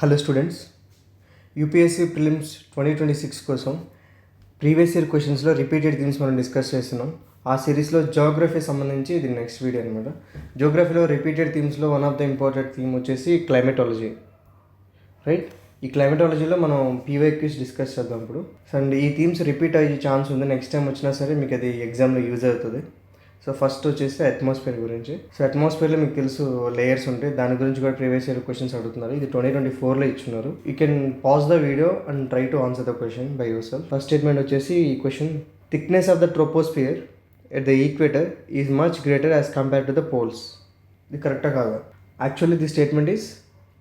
Hello students, UPSC prelims 2026 కోసం previous year క్వశ్చన్స్లో repeated themes మనం డిస్కస్ చేస్తున్నాం. ఆ సిరీస్లో జోగ్రఫీ సంబంధించి ఇది నెక్స్ట్ వీడియో అనమాట. జోగ్రఫీలో రిపీటెడ్ థీమ్స్లో one of the important theme వచ్చేసి క్లైమేటాలజీ, రైట్? ఈ క్లైమేటాలజీలో మనం పీవైక్యూస్ డిస్కస్ చేద్దాం ఇప్పుడు. అండ్ ఈ థీమ్స్ రిపీట్ అయ్యే ఛాన్స్ ఉంది, నెక్స్ట్ టైం వచ్చినా సరే మీకు అది ఎగ్జామ్లో యూజ్ అవుతుంది. సో ఫస్ట్ వచ్చేసి అట్మాస్ఫియర్ గురించి. సో అట్మాస్ఫియర్లో మీకు తెలుసు లేయర్స్ ఉంటాయి, దాని గురించి కూడా ప్రీవియస్ ఇయర్ క్వశ్చన్స్ అడుగుతున్నారు. ఇది 2024లో ఇచ్చున్నారు. You can pause the video and try to answer the question by yourself. First statement వచ్చేసి ఈ question, thickness of the troposphere at the equator is much greater as compare to the poles. ఇది కరెక్టా కాదా? Actually the statement is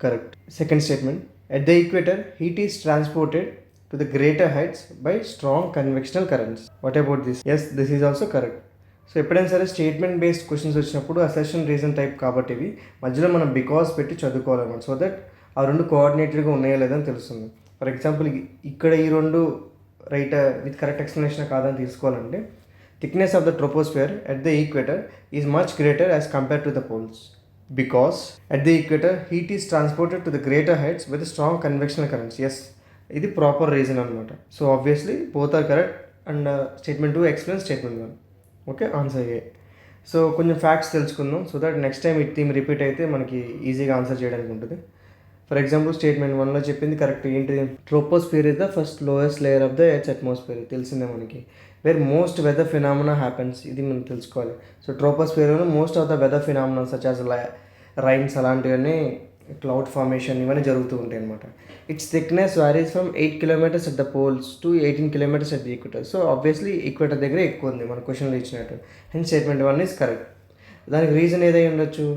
correct. Second statement, at the equator heat is transported to the greater heights by strong convectional currents. What about this? Yes, this is also correct. So ఎప్పుడైనా సరే statement based questions వచ్చినప్పుడు assertion reason type కాబట్టి ఇవి మధ్యలో మనం because పెట్టి చదువుకోవాలన్నమాట. So that ఆ రెండు కోఆర్డినేటెడ్గా ఉన్నాయో లేదని తెలుస్తుంది. ఫర్ ఎగ్జాంపుల్ ఇక్కడ ఈ రెండు రైట్ విత్ కరెక్ట్ ఎక్స్ప్లెనేషన్ కాదని తీసుకోవాలంటే, thickness of the troposphere at the equator is much greater as compare to the poles because at the equator heat is transported to the greater heights with strong convectional currents. Yes, ఇది proper reason అనమాట. So obviously both are correct and statement 2 explains statement 1. Okay, answer A. So కొంచెం facts తెలుసుకుందాం, so that next time ఈ theme repeat అయితే మనకి ఈజీగా answer చేయడానికి ఉంటుంది. ఫర్ ఎగ్జాంపుల్ స్టేట్మెంట్ 1లో చెప్పింది కరెక్ట్. ఏంటి? Troposphere is the first lowest layer of the earth atmosphere. తెలిసిందే మనకి. Where most weather phenomena happens. ఇది మనం తెలుసుకోవాలి. సో ట్రోపోస్ఫియర్లో most of the weather phenomena such as rains అలాంటివన్నీ, క్లౌడ్ ఫార్మేషన్ ఇవన్నీ జరుగుతూ ఉంటాయి అనమాట. Its thickness varies from 8 kilometers at the poles to 18 kilometers at the equator. So obviously equator దగ్గర ఎక్కువ ఉంది మన క్వశ్చన్లో ఇచ్చినట్టు. And statement 1 is correct. దానికి రీజన్ ఏదై ఉండొచ్చు?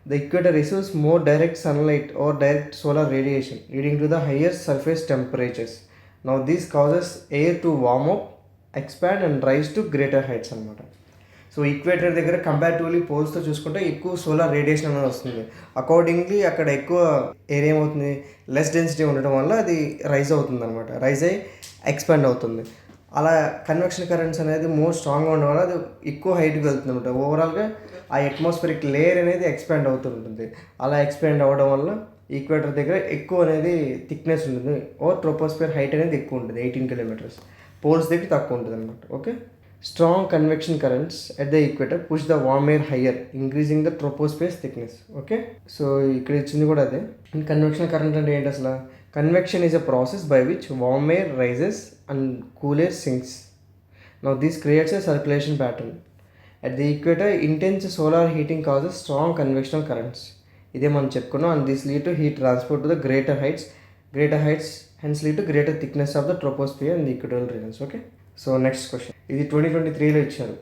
The equator receives more direct sunlight or direct solar radiation leading to the higher surface temperatures. Now these causes air to warm up, expand and rise to greater heights అనమాట. So equator దగ్గర comparatively పోల్స్తో చూసుకుంటే ఎక్కువ solar radiation అనేది వస్తుంది. Accordingly అక్కడ ఎక్కువ air ఏమవుతుంది, లెస్ డెన్సిటీ ఉండటం వల్ల అది రైజ్ అవుతుంది అనమాట. రైజ్ అయ్యి ఎక్స్పాండ్ అవుతుంది. అలా కన్వెక్షన్ కరెంట్స్ అనేది మోర్ స్ట్రాంగ్గా ఉండడం వల్ల అది ఎక్కువ హైట్కి వెళ్తుంది అనమాట. ఓవరాల్గా ఆ అట్మాస్ఫిరిక్ లేయర్ అనేది ఎక్స్పాండ్ అవుతుంటుంది. అలా ఎక్స్పాండ్ అవ్వడం వల్ల ఈక్వేటర్ దగ్గర ఎక్కువ అనేది థిక్నెస్ ఉంటుంది, ఓ ట్రోపోస్ఫియర్ హైట్ అనేది ఎక్కువ ఉంటుంది, 18 kilometers. పోల్స్ దగ్గర తక్కువ ఉంటుంది అనమాట. Okay, strong convection currents at the equator push the warm air higher, increasing the troposphere thickness. Okay, so ఇక్కడ ఇచ్చింది కూడా అదే. అండ్ కన్వెక్షన్ కరెంట్ అంటే ఏంటి అసలు? Convection is a process by which warm air rises and cool air sinks. Now this creates a circulation pattern. At the equator intense solar heating causes strong convectional currents. ఇదే మనం చెప్పుకున్నాం. And this lead to heat transport to the greater heights hence lead to greater thickness of the troposphere in the equatorial regions. Okay, so next question. ఇది 2023లో ఇచ్చారు.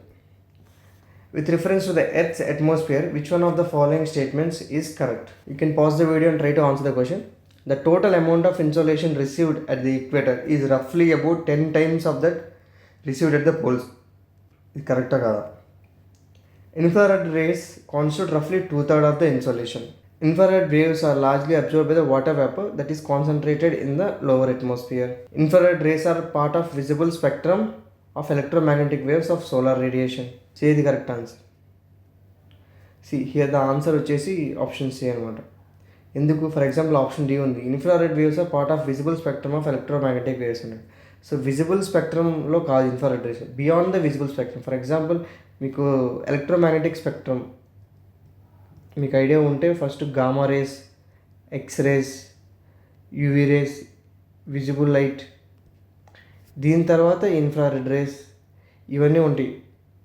With reference to the Earth's atmosphere, which one of the following statements is correct? You can pause the video and try to answer the question. The total amount of insolation received at the equator is roughly about 10 times of that received at the poles. ఇది కరెక్టా కాదా? Infrared rays constitute roughly 2/3 of the insolation. Infrared waves are largely absorbed by the water vapor that is concentrated in the lower atmosphere. Infrared rays are part of visible spectrum of electromagnetic waves of solar radiation. Say the correct answer. See here the answer వచ్చేసి option C అనమాట. ఎందుకు? For example option D ఉంది, infrared waves are part of visible spectrum of electromagnetic waves ఉన్నాయి. So visible స్పెక్ట్రమ్లో కాదు infrared rays, beyond the visible spectrum. For example మీకు electromagnetic spectrum మీకు idea ఉంటే first gamma rays, X rays, UV rays, visible light, దీని తర్వాత infrared rays, ఇవన్నీ ఉంటాయి,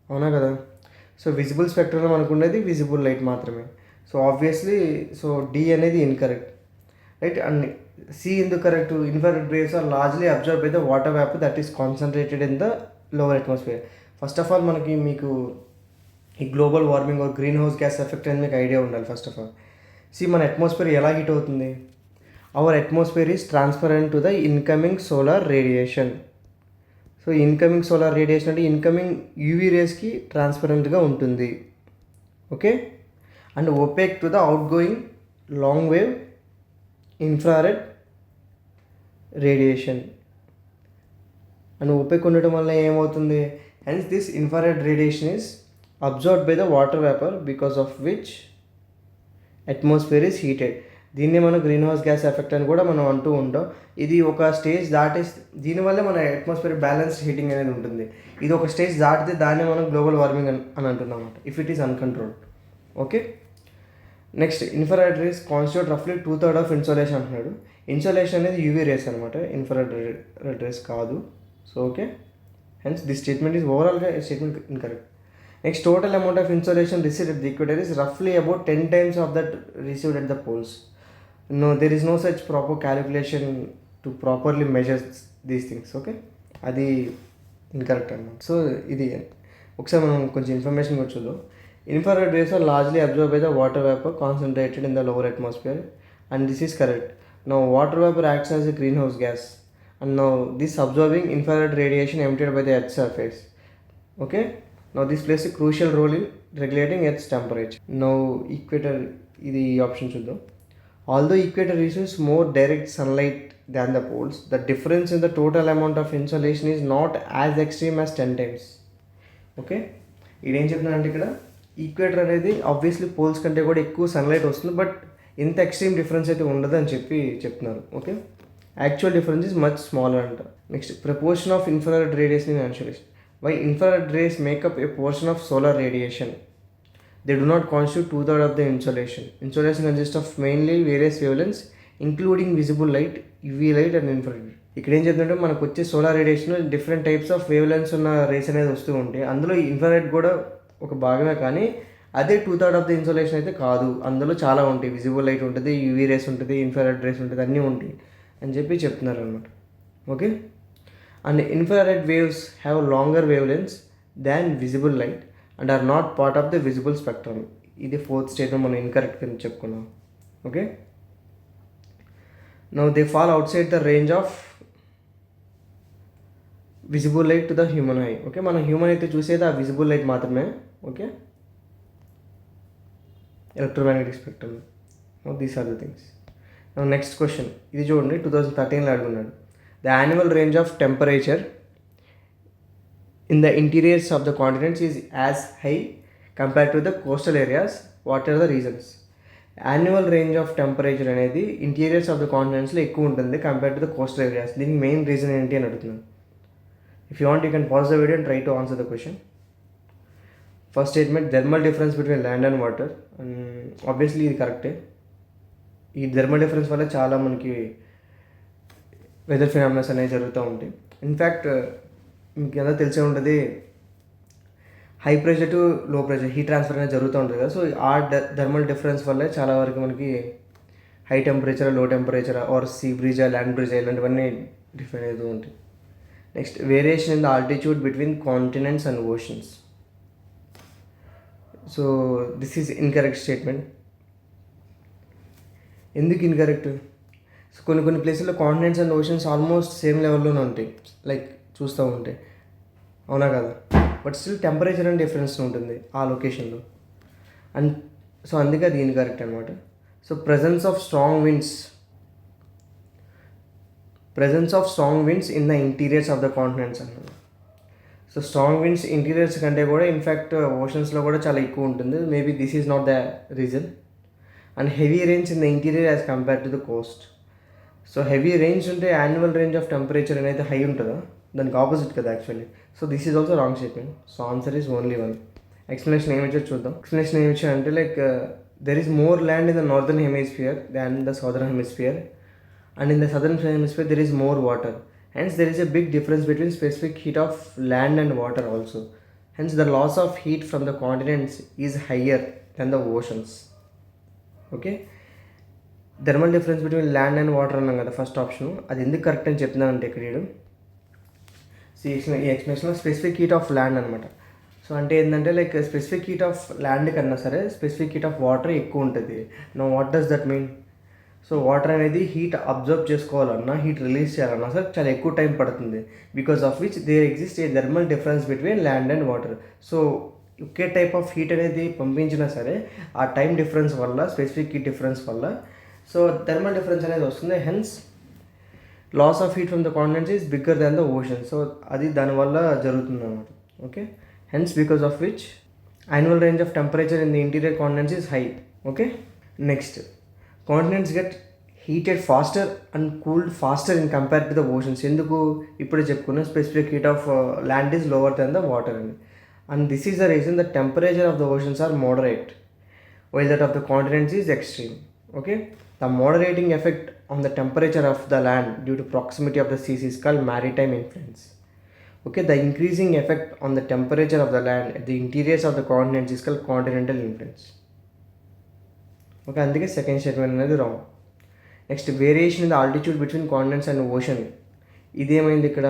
అవునా కదా? సో విజిబుల్ స్పెక్ట్రమ్ అనుకునేది విజిబుల్ లైట్ మాత్రమే. సో ఆబ్వియస్లీ డి అనేది ఇన్కరెక్ట్, రైట్? అండ్ సి ఎందుకు correct? Infrared rays are largely absorb by the water vapour that is concentrated in the lower atmosphere. First of all మీకు ఈ global warming or green house gas effect అనేది మీకు ఐడియా ఉండాలి. First of all మన atmosphere ఎలా heat అవుతుంది? Our atmosphere is transparent to the incoming solar radiation. So incoming solar radiation అంటే ఇన్కమింగ్ యూవీ రేస్కి ట్రాన్స్పరెంట్గా ఉంటుంది. Okay, and opaque to the out going long wave infrared radiation. And opaque ఉండటం వల్ల ఏమవుతుంది? Hence this infrared radiation is absorbed by the water vapor because of which atmosphere is heated. దీన్నే మనం green house gas effect అని కూడా మనం అంటూ ఉంటాం. ఇది ఒక స్టేజ్ దీనివల్లే మన అట్మాస్ఫియర్ బ్యాలెన్స్డ్ హీటింగ్ అనేది ఉంటుంది. ఇది ఒక స్టేజ్ దాటితే దాన్ని మనం గ్లోబల్ వార్మింగ్ అని అంటున్నాం అన్నమాట, if it is uncontrolled. Okay, next infrared rays constitute రఫ్లీ 2/3 ఆఫ్ ఇన్సోలేషన్ అంటున్నాడు. ఇన్సోలేషన్ అనేది యూవీ రేస్ అనమాట, ఇన్ఫ్రారెడ్ రేస్ కాదు. So okay, hence this statement is ఓవరాల్గా statement incorrect. Next total amount of insolation received at the equator is roughly about 10 times of that received at the poles. No, there is no such proper calculation to properly measure these things. Okay, అది incorrect అన్నమాట. So ఇది ఒకసారి మనం కొంచెం information కూడా చూద్దాం. Infrared rays are largely absorb by the water vapour concentrated in the lower atmosphere, and this is correct. Now water vapour acts as a green house gas, and now this absorbing infrared radiation emitted by the earth surface. Okay, now this plays a crucial role in regulating Earth's temperature. Now equator, ఇది option చూద్దాం. Although equator receives more direct sunlight than the poles, the difference in the total amount of insolation is not as extreme as 10 times. Okay, ఇదేం చెప్తున్నానంటే ఇక్కడ equator అనేది obviously poles కంటే కూడా ఎక్కువ sunlight వస్తుంది, బట్ ఇంత ఎక్స్ట్రీమ్ డిఫరెన్స్ అయితే ఉండదు అని చెప్తున్నారు. Okay, actual difference is much smaller అంట. Next proportion of infrared radiation in insolation. Why infrared rays make up a portion of solar radiation? They do not constitute 2/3 of the insolation. Insolation consists of mainly various wavelengths, including visible light, UV light and infrared. ఇక్కడ ఏం చెప్తుంటే మనకు వచ్చే solar radiation different types of wave lungs ఉన్న race అనేది వస్తూ ఉంటాయి. అందులో ఇన్ఫ్రారెడ్ కూడా ఒక భాగమే, కానీ అదే 2/3 ఆఫ్ ద ఇన్సోలేషన్ అయితే కాదు. అందులో చాలా ఉంటాయి, విజిబుల్ లైట్ ఉంటుంది, యూవీ రేస్ ఉంటుంది, ఇన్ఫ్రారెడ్ రేస్ ఉంటుంది, అన్నీ ఉంటాయి అని చెప్తున్నారు అనమాట. Okay, and infrared waves have longer wavelengths than visible light and are not part of the visible spectrum. ఇది ఫోర్త్ స్టేట్మెంట్ మనం ఇన్కరెక్ట్ అని చెప్పుకున్నాం. Okay, now they fall outside the range of visible light to the human eye. Okay, మనం human అయితే చూసేది ఆ visible light మాత్రమే. Okay, electromagnetic spectrum. These are the things. Next question ఇది చూడండి, 2013లో అడుగున్నాడు. The annual range of temperature in the interiors of the continents is as high compared to the coastal areas. What are the reasons? Annual range of temperature అనేది interiors of the కాంటినెంట్స్లో ఎక్కువ ఉంటుంది compare to the coastal areas. దీనికి main reason ఏంటి అని అడుగుతున్నాను. If you want you can pause the video and try to answer the question. First statement thermal difference between land and water. Obviously ఇది కరెక్టే. ఈ thermal difference వల్ల చాలా మనకి వెదర్ ఫినామినాస్ అనేవి జరుగుతూ ఉంటాయి. ఇన్ఫ్యాక్ట్ మీకు ఏదో తెలిసే ఉంటుంది, హై ప్రెషర్ టు లో ప్రెషర్ హీట్ ట్రాన్స్ఫర్ అనేది జరుగుతూ ఉంటుంది కదా. సో ఆ థర్మల్ డిఫరెన్స్ వల్లే చాలా వరకు మనకి high temperature, low temperature or sea బ్రీజా, ల్యాండ్ బ్రీజా ఇలాంటివన్నీ డిఫరెంట్ అవుతూ ఉంటాయి. Next variation in the altitude between continents and oceans. So this is incorrect statement. ఎందుకు ఇన్కరెక్ట్? సో కొన్ని ప్లేసుల్లో continents and oceans almost same లెవెల్లోనే ఉంటాయి, లైక్ చూస్తూ ఉంటే, అవునా కదా? But still temperature and difference ఉంటుంది ఆ లొకేషన్లో. అండ్ సో అందుకే అది ఇన్కరెక్ట్ అనమాట. So presence of strong winds in the interiors of the continents అన్నమాట. సో స్ట్రాంగ్ విండ్స్ ఇంటీరియర్స్ కంటే కూడా ఇన్ఫ్యాక్ట్ ఓషన్స్లో కూడా చాలా ఎక్కువ ఉంటుంది. Maybe this is not the reason. And heavy rains in the interior as compare to the Coast. So heavy rains ఉంటే annual range of temperature అనేది high ఉంటుందా? దానికి ఆపోజిట్ కదా actually. So this is also wrong statement. So answer is only one. Explanation ఏమి ఇచ్చారు చూద్దాం. Explanation ఏమి ఇచ్చారంటే like there is more land in the northern hemisphere than the southern hemisphere, and in the southern hemisphere there is more water. Hence there is a big difference between specific heat of land and water also. Hence the loss of heat from the continents is higher than the oceans. Okay, thermal difference between land and water అన్నాం కదా first option. అది ఎందుకు correct అని చెప్తున్నానంటే ఇక్కడ ఈ ఎక్స్ప్లెనేషన్లో specific heat of land అనమాట. సో అంటే ఏంటంటే like specific heat of land కన్నా సరే స్పెసిఫిక్ హీట్ ఆఫ్ వాటర్ ఎక్కువ ఉంటుంది. No what does that mean? So water అనేది హీట్ అబ్జర్వ్ చేసుకోవాలన్నా, హీట్ రిలీజ్ చేయాలన్నా సరే చాలా ఎక్కువ టైం పడుతుంది. Because of which there exist a thermal difference between land and water. So ఒకే టైప్ ఆఫ్ హీట్ అనేది పంపించినా సరే ఆ టైం డిఫరెన్స్ వల్ల, స్పెసిఫిక్ హీట్ డిఫరెన్స్ వల్ల సో థర్మల్ డిఫరెన్స్ అనేది వస్తుంది. Hence loss of heat from the continents is bigger than the ocean. So అది దానివల్ల జరుగుతుంది అన్నమాట. Okay, hence because of which annual range of temperature in the interior continents is high. Okay, next continents get heated faster and cooled faster in compared to the oceans. ఎందుకు ఇప్పుడే చెప్పుకున్న specific heat of land is lower than the water అండి. And this is the reason the temperature of the oceans are moderate while that of the continents is extreme. Okay, the moderating effect on the temperature of the land due to proximity of the seas is called maritime influence. Okay, the increasing effect on the temperature of the land at the interiors of the continents is called continental influence. Okay, అందుకే second statement అనేది wrong. Next, variation in the altitude between continents and ocean. ఇదేమైంది ఇక్కడ?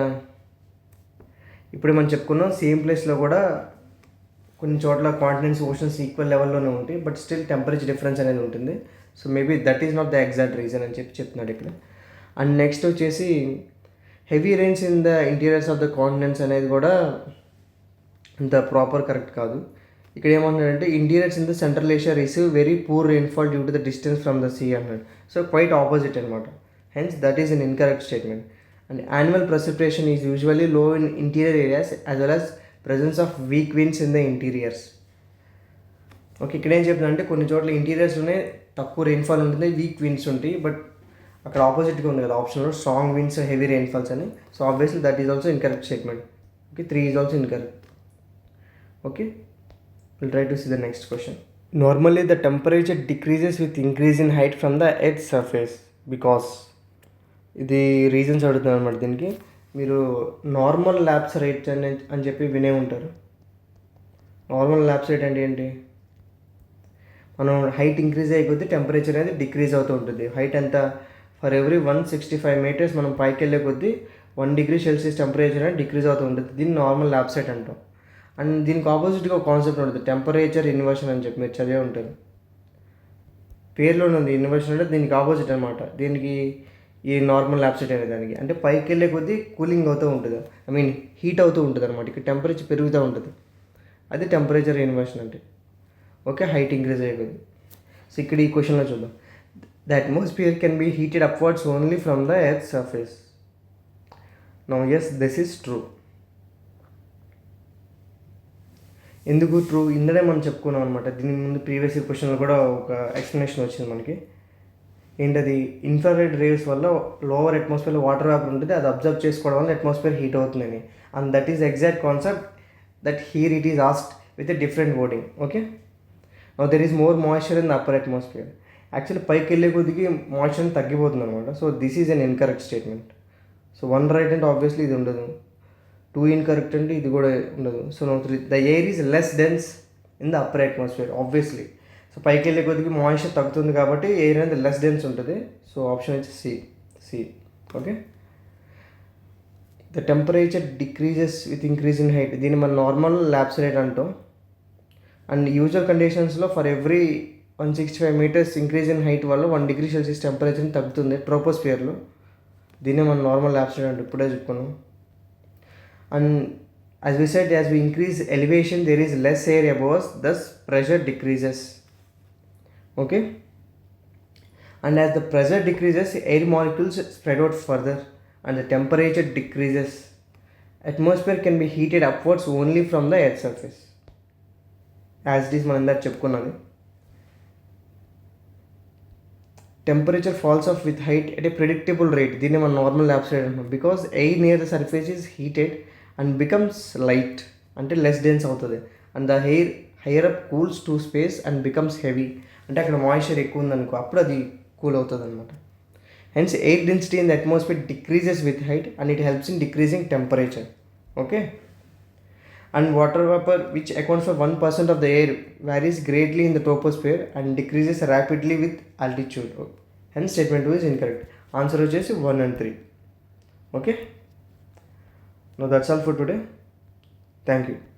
ఇప్పుడు మనం చెప్పుకున్నాం same ప్లేస్లో కూడా కొన్ని చోట్ల కాంటినెంట్స్ ఓషన్స్ ఈక్వల్ లెవెల్లోనే ఉంటాయి, బట్ స్టిల్ టెంపరేచర్ డిఫరెన్స్ అనేది ఉంటుంది. So maybe that is not the exact reason అని చెప్తున్నాడు ఇక్కడ. అండ్ నెక్స్ట్ వచ్చేసి heavy rains in the interiors of the continents అనేది కూడా అంత ప్రాపర్ కరెక్ట్ కాదు. ఇక్కడ ఏమంటున్నాడంటే interiors in the central Asia receive very poor rainfall due to the distance from the sea అన్నాడు. సో క్వైట్ ఆపోజిట్ అనమాట. Hence that is an incorrect statement. And annual precipitation is usually low in interior areas as well as presence of weak winds in the interiors. Okay, ఇక్కడ ఏం చెప్తుందంటే కొన్ని చోట్ల ఇంటీరియర్స్లోనే తక్కువ rainfall ఉంటుంది, week winds ఉంటాయి, but అక్కడ ఆపోజిట్గా ఉంది కదా ఆప్షన్లో స్ట్రాంగ్ విండ్స్ హెవీ రెయిన్ఫాల్స్ అని. So obviously that is also incorrect statement. Okay, 3 is also incorrect. Okay, will try to see the next question. Normally the temperature decreases with increase in height from the earth surface because. ఇది రీజన్స్ అడుగుతుంది అనమాట. దీనికి మీరు normal lapse rate అని చెప్పి వినే ఉంటారు. నార్మల్ ల్యాబ్స్ రేట్ అంటే ఏంటి? మనం హైట్ ఇంక్రీజ్ అయ్యే కొద్దీ టెంపరేచర్ అనేది డిక్రీజ్ అవుతూ ఉంటుంది. హైట్ ఎంత? ఫర్ ఎవ్రీ 165 మీటర్స్ మనం పైకి వెళ్ళే కొద్దీ 1 డిగ్రీ సెల్సియస్ టెంపరేచర్ అనేది డిక్రీజ్ అవుతూ ఉంటుంది. దీన్ని నార్మల్ ల్యాబ్ సైట్ అంటాం. అండ్ దీనికి ఆపోజిట్గా ఒక కాన్సెప్ట్ ఉంటుంది, టెంపరేచర్ ఇన్వర్షన్ అని చెప్పి మీరు చదివే ఉంటారు. పేరులోనే ఉంది ఇన్వర్షన్, అంటే దీనికి ఆపోజిట్ అనమాట. దీనికి ఈ నార్మల్ ల్యాబ్ సెట్ అనే దానికి అంటే పైకి వెళ్ళే కొద్దీ కూలింగ్ అవుతూ ఉంటుంది, ఐ మీన్ హీట్ అవుతూ ఉంటుంది అనమాట. ఇక్కడ టెంపరేచర్ పెరుగుతూ ఉంటుంది, అది టెంపరేచర్ ఇన్వర్షన్ అంటే. ఓకే, హైట్ ఇంక్రీజ్ అయ్యే కొద్దీ. సో ఇక్కడ ఈ క్వశ్చన్లో చూద్దాం. The atmosphere can be heated upwards only from the earth surface. Now yes this is true. ఎందుకు ట్రూ? ఇందడే మనం చెప్పుకున్నాం అనమాట. దీని ముందు ప్రీవియస్ క్వశ్చన్లో కూడా ఒక ఎక్స్ప్లెనేషన్ వచ్చింది మనకి. ఏంటది? ఇన్ఫ్రారెడ్ రేస్ వల్ల లోవర్ అట్మాస్ఫియర్లో వాటర్ వేపర్ ఉంటుంది, అది అబ్జర్వ్ చేసుకోవడం వల్ల అట్మాస్ఫియర్ హీట్ అవుతుందని. And that is exact concept that here it is asked with a different wording. Okay, now there is more moisture in the upper atmosphere. Actually పైకి వెళ్ళే కొద్దికి moisture తగ్గిపోతుంది అనమాట. So this is an incorrect statement. So 1 right అంటే obviously ఇది ఉండదు, 2 incorrect అంటే ఇది కూడా ఉండదు. So now 3, the air is less dense in the upper atmosphere obviously. So పైకి వెళ్ళే కొద్దికి మాయిశ్చర్ తగ్గుతుంది కాబట్టి ఎయిర్ అనేది లెస్ డెన్స్ ఉంటుంది. సో ఆప్షన్ వచ్చి C. Okay, the temperature decreases with increase in height. దీన్ని మనం నార్మల్ ల్యాబ్స్ రేట్ అంటాం. అండ్ యూజువల్ కండిషన్స్లో for every 165 metres increase in height వల్ల 1 డిగ్రీ సెల్సియస్ టెంపరేచర్ తగ్గుతుంది ట్రోపోస్ఫియర్లో. దీన్ని మనం నార్మల్ ల్యాబ్స్ రేట్ అంటే ఇప్పుడే చెప్పుకున్నాం. And as we said, as we increase elevation there is less air above us, thus pressure decreases. Okay, and as the pressure decreases air molecules spread out further and the temperature decreases. Atmosphere can be heated upwards only from the earth surface. As it is మనం ఇందాక చెప్పుకున్నది, temperature falls off with height at a predictable rate. దీన్ని మనం normal lapse rate అంటాం. Because air near the surface is heated and becomes light అంటే less dense అవుతుంది. And the air hire up cools to space and becomes heavy అంటే అక్కడ moisture ఎక్కువ ఉందనుకో అప్పుడు అది కూల్ అవుతుంది అనమాట. Hence air density in the atmosphere decreases with height and it helps in decreasing temperature. Okay, and water vapour which accounts for 1% of the air varies greatly in the troposphere and decreases rapidly with altitude. Hence statement 2 is incorrect. Answer వచ్చేసి 1 and 3. Okay, now that's all for today. Thank you.